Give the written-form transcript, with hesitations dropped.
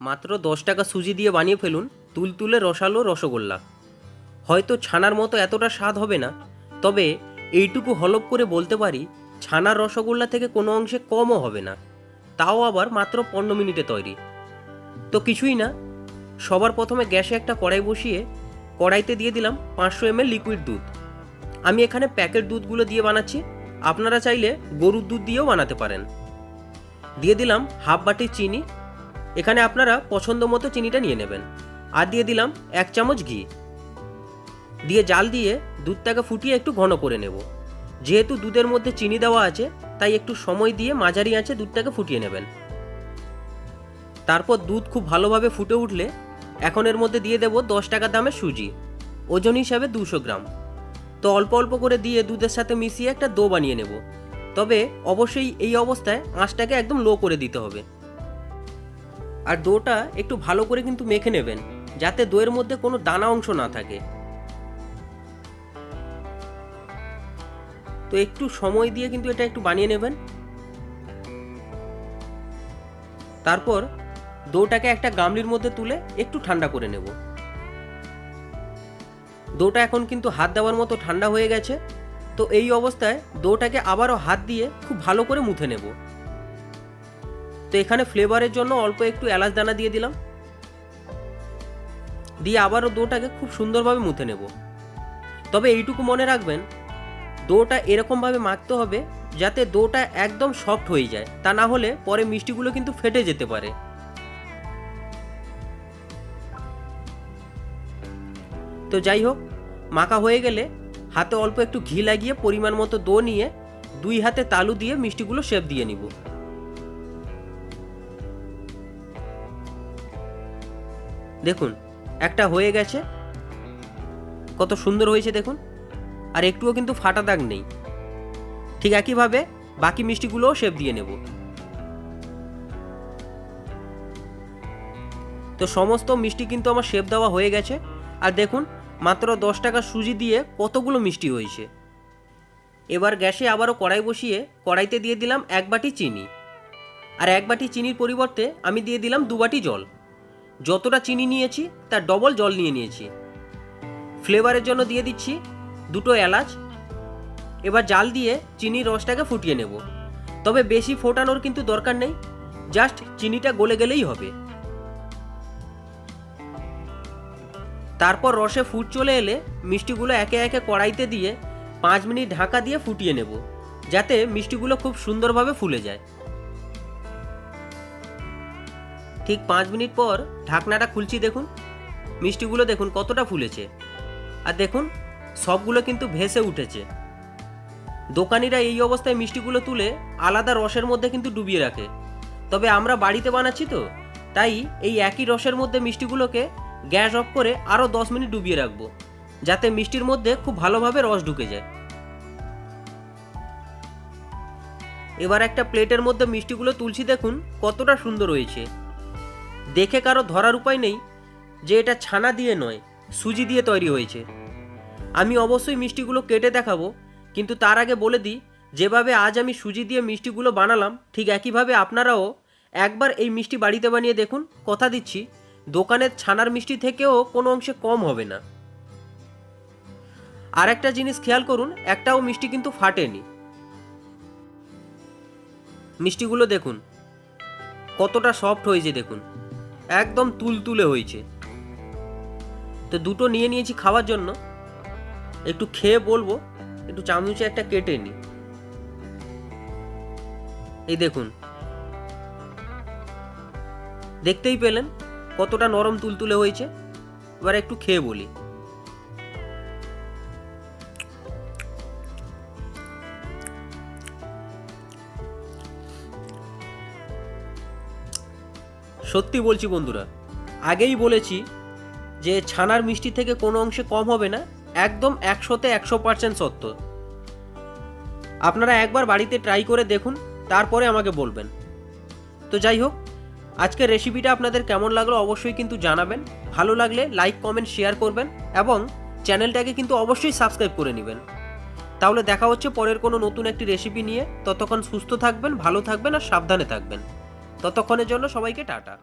মাত্র 10 টাকা সুজি দিয়ে বানিয়ে ফেলুন তুলতুলে রসালো রসগোল্লা। হয়তো ছানার মতো এতটা স্বাদ হবে না, তবে এইটুকু হলপ করে বলতে পারি ছানার রসগোল্লা থেকে কোনো অংশে কমও হবে না, তাও আবার মাত্র 15 মিনিটে তৈরি। তো কিছুই না, সবার প্রথমে গ্যাসে একটা কড়াই বসিয়ে কড়াইতে দিয়ে দিলাম 500 ml লিকুইড দুধ। আমি এখানে প্যাকেট দুধগুলো দিয়ে বানাচ্ছি, আপনারা চাইলে গরুর দুধ দিয়েও বানাতে পারেন। দিয়ে দিলাম হাফ বাটি চিনি, এখানে আপনারা পছন্দ মতো চিনিটা নিয়ে নেবেন। আর দিয়ে দিলাম 1 চামচ ঘি দিয়ে জাল দিয়ে দুধটাকে ফুটিয়ে একটু ঘন করে নেব। যেহেতু দুধের মধ্যে চিনি দেওয়া আছে, তাই একটু সময় দিয়ে মাঝারি আঁচে দুধটাকে ফুটিয়ে নেবেন। তারপর দুধ খুব ভালোভাবে ফুটে উঠলে এখন এর মধ্যে দিয়ে দেব 10 টাকা দামের সুজি, ওজন হিসাবে 200 গ্রাম। তো অল্প অল্প করে দিয়ে দুধের সাথে মিশিয়ে একটা ডো বানিয়ে নেব। তবে অবশ্যই এই অবস্থায় আঁচটাকে একদম লো করে দিতে হবে। আর ডোটা একটু ভালো করে কিন্তু মেখে নেবেন, যাতে দইয়ের মধ্যে কোনো দানা অংশ না থাকে। তো একটু সময় দিয়ে কিন্তু এটা একটু বানিয়ে নেবেন। তারপর ডোটাকে একটা গামলির মধ্যে তুলে একটু ঠান্ডা করে নেব। ডোটা এখন কিন্তু হাত দেওয়ার মতো ঠান্ডা হয়ে গেছে। তো এই অবস্থায় ডোটাকে আবারও হাত দিয়ে খুব ভালো করে মুথে নেব। তো এখানে ফ্লেভারের জন্য অল্প একটু এলাচ দানা দিয়ে দিলাম, দিয়ে আবারও ডোটাকে খুব সুন্দরভাবে মুথে নেব। তবে এইটুকু মনে রাখবেন, ডোটা এরকমভাবে মাখতে হবে যাতে ডোটা একদম সফট হয়ে যায়, তা না হলে পরে মিষ্টিগুলো কিন্তু ফেটে যেতে পারে। তো যাই হোক, মাখা হয়ে গেলে হাতে অল্প একটু ঘি লাগিয়ে পরিমাণ মতো ডো নিয়ে 2 হাতে তালু দিয়ে মিষ্টিগুলো শেপ দিয়ে নিব। দেখুন একটা হয়ে গেছে, কত সুন্দর হয়েছে দেখুন, আর একটুও কিন্তু ফাটা দাগ নেই। ঠিক একইভাবে বাকি মিষ্টিগুলোও শেপ দিয়ে নেব। তো সমস্ত মিষ্টি কিন্তু আমার শেপ দেওয়া হয়ে গেছে। আর দেখুন মাত্র 10 টাকা সুজি দিয়ে কতগুলো মিষ্টি হয়েছে। এবার গ্যাসে আবারও কড়াই বসিয়ে কড়াইতে দিয়ে দিলাম 1 বাটি চিনি। আর 1 বাটি চিনির পরিবর্তে আমি দিয়ে দিলাম 2 বাটি জল। যতটা চিনি নিয়েছি তার ডবল জল নিয়ে নিয়েছি। ফ্লেভারের জন্য দিয়ে দিচ্ছি 2টো এলাচ। এবার জাল দিয়ে চিনির রসটাকে ফুটিয়ে নেব। তবে বেশি ফোটানোর কিন্তু দরকার নেই, জাস্ট চিনিটা গলে গেলেই হবে। তারপর রসে ফুট চলে এলে মিষ্টিগুলো একে একে কড়াইতে দিয়ে 5 মিনিট ঢাকা দিয়ে ফুটিয়ে নেব, যাতে মিষ্টিগুলো খুব সুন্দরভাবে ফুলে যায়। ঠিক 5 মিনিট পর ঢাকনাটা খুলছি, দেখুন মিষ্টিগুলো দেখুন কতটা ফুলেছে। আর দেখুন সবগুলো কিন্তু ভেসে উঠেছে। দোকানিরা এই অবস্থায় মিষ্টিগুলো তুলে আলাদা রসের মধ্যে কিন্তু ডুবিয়ে রাখে, তবে আমরা বাড়িতে বানাচ্ছি তো, তাই এই একই রসের মধ্যে মিষ্টিগুলোকে গ্যাস অফ করে আরও 10 মিনিট ডুবিয়ে রাখবো, যাতে মিষ্টির মধ্যে খুব ভালোভাবে রস ঢুকে যায়। এবার একটা প্লেটের মধ্যে মিষ্টিগুলো তুলছি, দেখুন কতটা সুন্দর হয়েছে। দেখে কারো ধরার উপায় নেই যে এটা ছানা দিয়ে নয়, সুজি দিয়ে তৈরি হয়েছে। আমি অবশ্যই মিষ্টিগুলো কেটে দেখাবো, কিন্তু তার আগে বলে দিই, যেভাবে আজ আমি সুজি দিয়ে মিষ্টিগুলো বানালাম, ঠিক একইভাবে আপনারাও একবার এই মিষ্টি বাড়িতে বানিয়ে দেখুন। কথা দিচ্ছি দোকানের ছানার মিষ্টি থেকেও কোনো অংশে কম হবে না। আর একটা জিনিস খেয়াল করুন, একটাও মিষ্টি কিন্তু ফাটেনি। মিষ্টিগুলো দেখুন কতটা সফট হয়েছে, দেখুন একদম তুলতুলে হয়েছে। তো দুটো নিয়ে নিয়েছি খাওয়ার জন্য, একটু খেয়ে বলবো। একটু চামচে একটা কেটে নি, এই দেখুন, দেখতেই পেলেন কতটা নরম তুলতুলে হয়েছে। এবার একটু খেয়ে বলি। সত্যি বলছি বন্ধুরা, আগেই বলেছি যে ছানার মিষ্টি থেকে কোনো অংশে কম হবে না, একদম 100তে 100% সত্য। আপনারা একবার বাড়িতে ট্রাই করে দেখুন, তারপরে আমাকে বলবেন। তো যাই হোক, আজকের রেসিপিটা আপনাদের কেমন লাগলো অবশ্যই কিন্তু জানাবেন। ভালো লাগলে লাইক কমেন্ট শেয়ার করবেন এবং চ্যানেলটাকে কিন্তু অবশ্যই সাবস্ক্রাইব করে নেবেন। তাহলে দেখা হচ্ছে পরের কোনো নতুন একটি রেসিপি নিয়ে। ততক্ষণ সুস্থ থাকবেন, ভালো থাকবেন আর সাবধানে থাকবেন। ততক্ষণের জন্য সবাইকে টাটা।